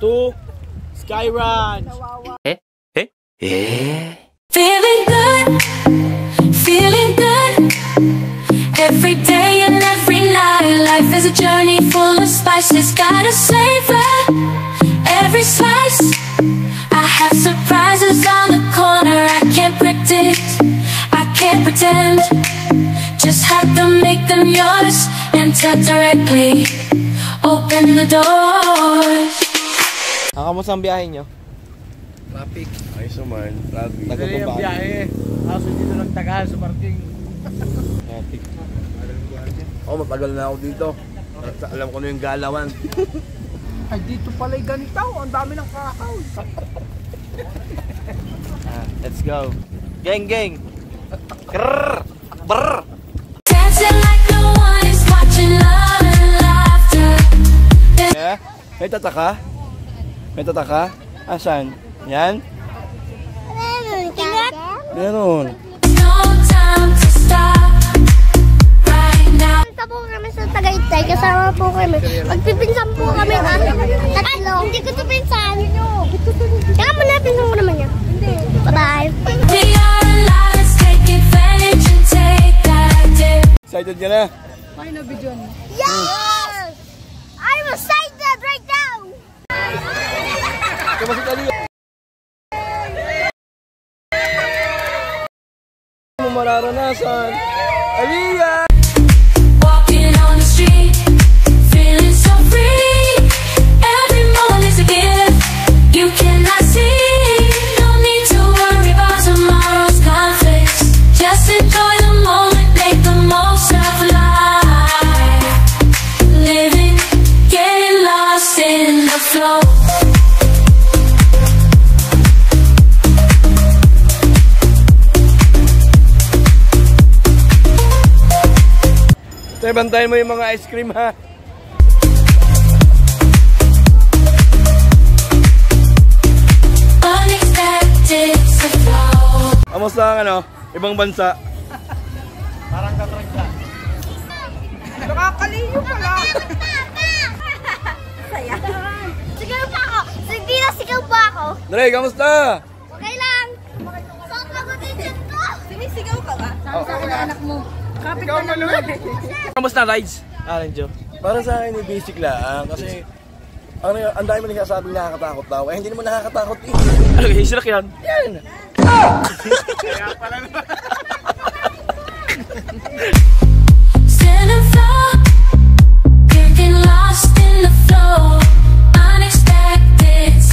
to Sky Ranch. Feeling good, feeling good. Every day and every night, life is a journey full of spices. Gotta savor every slice. I have surprises on the corner I can't predict, I can't pretend. Just have to make them yours. Enter directly, open the doors. Kamusta ang biyahe nyo? Traffic. Ayos naman, traffic. Tagal yung biyahe. Kaso dito lang tagal sa parking. Traffic. Oh, matagal na ako dito. Alam ko na yung galawan. Ay, dito pala'y ganito. Ang dami ng kakao. Let's go. Gang, gang. Grrr. Brr. Dancing like no one is watching, love and laughter. Yeah? May tataka? May tataka? Asan? Yan? Meron. No time to stop right now. Punta po kami sa Tagaytay, kasama po kami. Magpipinsan po kami ng tatlo. Hindi ko ito pinsan. Kaya mo na, pinsan ko naman yan. Bye-bye. We are alive, let's take advantage and take that dip. Excited ka na? Yes! I'm excited right now! Kamu si Kali. Mo mararanasan. Aliyah! Walking on the street, feeling so free. Every moment is a gift you cannot see. No need to worry about tomorrow's conflicts. Just enjoy the moment, make the most of life. Living, getting lost in the flow. Tay, bantayan mo yung mga ice cream, ha? Unexpected flow. Kamusta ang ano? Ibang bansa? Parang katragda. Nakakaliyo pala. Saya. Sigaw pa ako. Sige na, sigaw pa ako. Dre, kamusta? Okay lang. Saan ka ba din ko? Sinisigaw ka ba? Sabi sa akin na anak mo. Kapit ka naman. Kamusta, Rides? Renjo. Para sa akin, basic lang. Kasi, ang dami mo nagsasabing nakakatakot daw. Eh, hindi naman nakakatakot eh. Ano, hisilak yan? Yan! Kaya pala naman. Still in flow, getting lost in the flow. Unexpected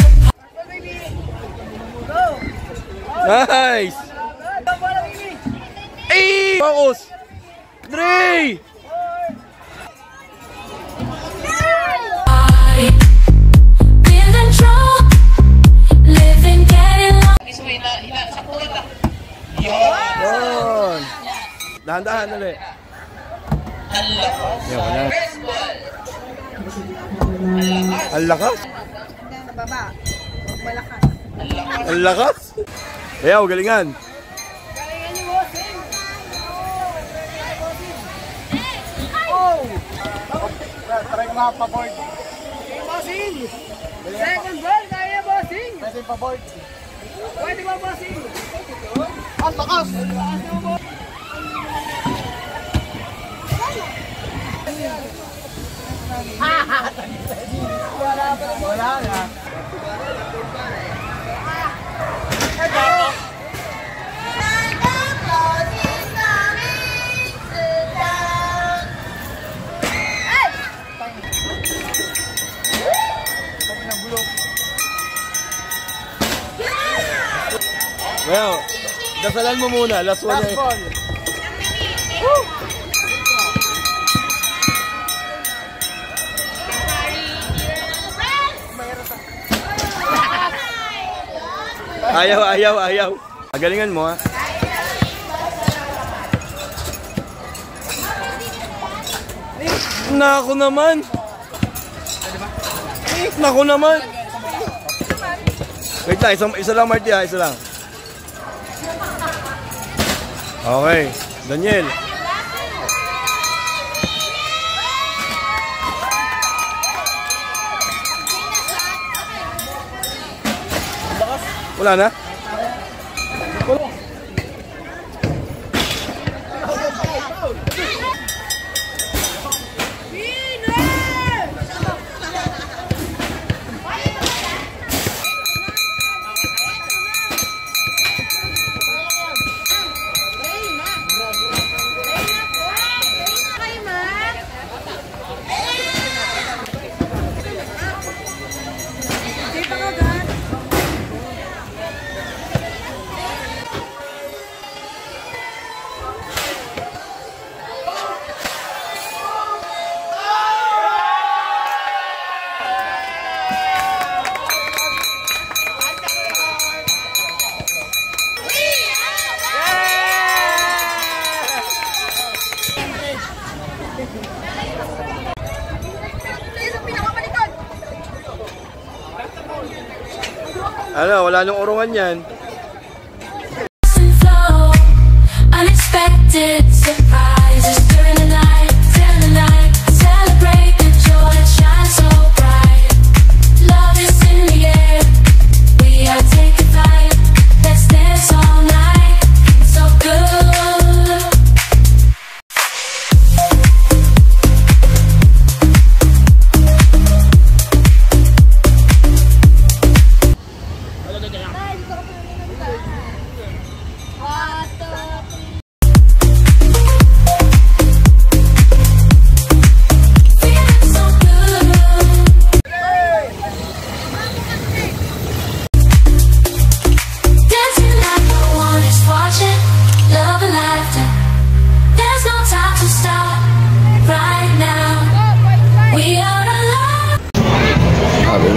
Nice! Ay! Focus! Dre! in control, living, getting lost. Yun! Dahan-dahan ulit. Yan, ang lakas? Sa baba. Malakas. Ang lakas? Ayaw, galingan. Galingan niyo, bossing. Oh! Try ko nga pa-board. Okay, bossing. Second ball, kaya bossing. Pwede pa-board. Pwede ba, bossing? Ang lakas! Wala na. Well, dasalan mo muna. Last one. Last ball. Ayaw. Galingan mo, ha? Naku naman! Naku naman! Wait lang, isa lang Marty, ha? Isa lang. Okay, Daniel. Wala na? Ano, wala nang urungan yan. Unexpected surprises during the night, till the night. Celebrate the joy that shines so bright. Love is in the air, we are taking flight. Let's dance all night, so good.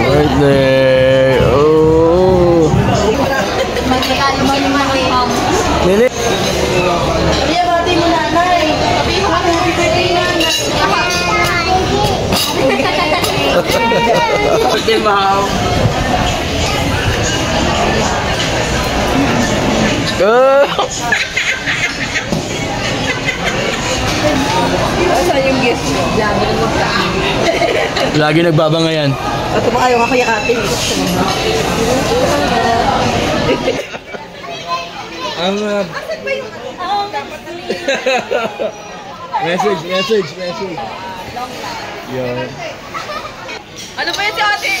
Birthday! Oh! Nili! Birthday, Mau. Saan yung gift? Lagi nagbabangayan. Ito ba kayo kakayakating? Ang message. Yun. Ano ba yun si ate?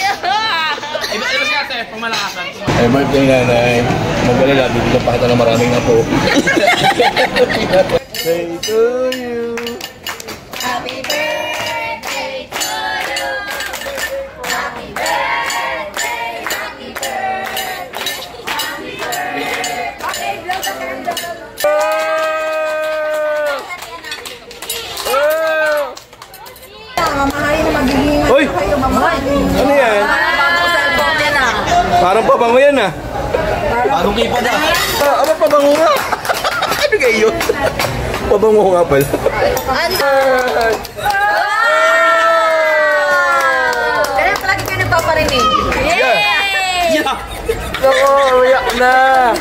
Iba si ate, pang malakasan. Ay, birthday nanay. Mag-alala, bibigyan pa kita ng maraming apo. Say to you. Happy birthday to you. Happy birthday, happy birthday, happy birthday. Okay, blow the candle. Mamahay na magiging Uy! kayo, mamahay. Ano yan? Cellphone yan ah. Parang pabango yan ah. Parang kipa na. Ano pabango nga? Ano kayo yun? Pabango nga pala. Kaya palagi kayo nagpaparinig. Yay! Ako, uyak na.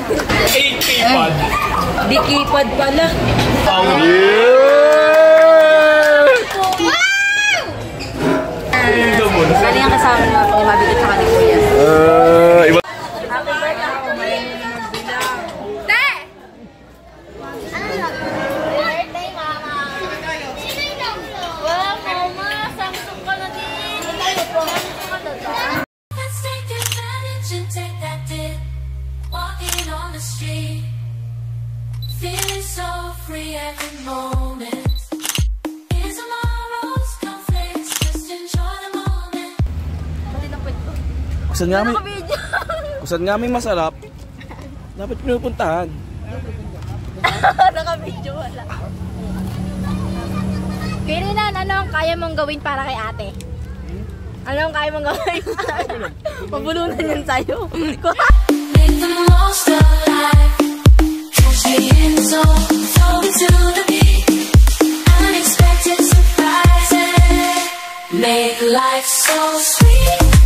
8 keypad. Di keypad pala. Galing ang kasama na ako, mabigat sa kanil kuya. Iba. Happy birthday! Te! Birthday, mama! Wala, mama! Samsung ka na din! Samsung ka na din! Let's take advantage and take that dip. Walking on the street, feeling so free at the moment. Here's tomorrow's conflicts, just enjoy the moment. Kusan nga may masarap. Dapat pinupuntahan. Naka-video, wala. Kirinan, ano ang kaya mong gawin para kay ate? Ano ang kaya mong gawin? Pabulunan yan sa'yo. Make the most of life. Push me in the zone, throw me to the beat. Unexpected surprises make life so sweet.